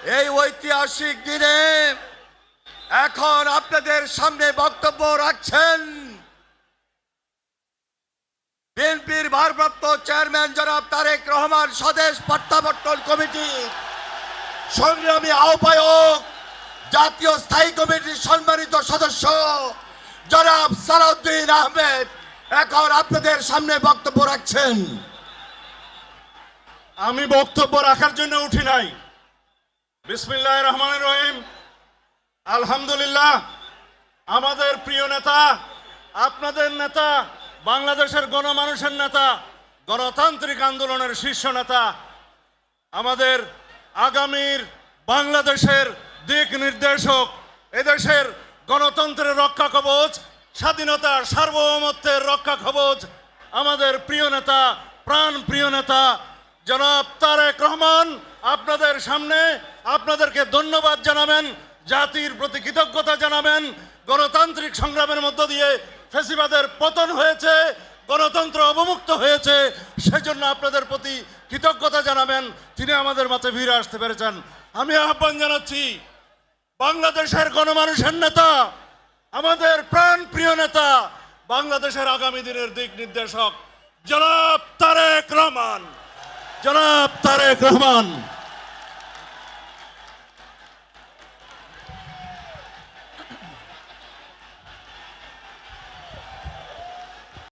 এই ঐতিহাসিক দিনে এখন আপনাদের সামনে বক্তব্য রাখছেন বিএনপির ভারপ্রাপ্ত চেয়ারম্যান জনাব তারেক রহমান স্বদেশ প্রত্যাবর্তন কমিটির সংগ্রামী আহ্বায়ক, জাতীয় স্থায়ী কমিটির সম্মানিত সদস্য জনাব সালাউদ্দিন আহমেদ এখন আপনাদের সামনে বক্তব্য রাখছেন। আমি বক্তব্য রাখার জন্য উঠি নাই। বিসমিল্লাহির রহমানির রহিম। আলহামদুলিল্লাহ, আমাদের প্রিয় নেতা, আপনাদের নেতা, বাংলাদেশের গণমানুষের নেতা, গণতান্ত্রিক আন্দোলনের শীর্ষ নেতা, আমাদের আগামীর বাংলাদেশের দিক নির্দেশক, এদেশের গণতন্ত্রের রক্ষা কবচ, স্বাধীনতার সার্বভৌমত্বের রক্ষা কবচ, আমাদের প্রিয় নেতা, প্রাণ প্রিয় নেতা জনাব তারেক রহমান আপনাদের সামনে আপনাদেরকে ধন্যবাদ জানাবেন, জাতির প্রতি কৃতজ্ঞতা জানাবেন। গণতান্ত্রিক সংগ্রামের মধ্য দিয়ে ফ্যাসিবাদের পতন হয়েছে, গণতন্ত্র অবমুক্ত হয়েছে, সেজন্য আপনাদের প্রতি কৃতজ্ঞতা জানাবেন। তিনি আমাদের মাঝে ফিরে আসতে পেরেছেন। আমি আহ্বান জানাচ্ছি বাংলাদেশের গণমানুষের নেতা, আমাদের প্রাণ প্রিয় নেতা, বাংলাদেশের আগামী দিনের দিক নির্দেশক জনাব তারেক রহমান, জনাব তারেক রহমান।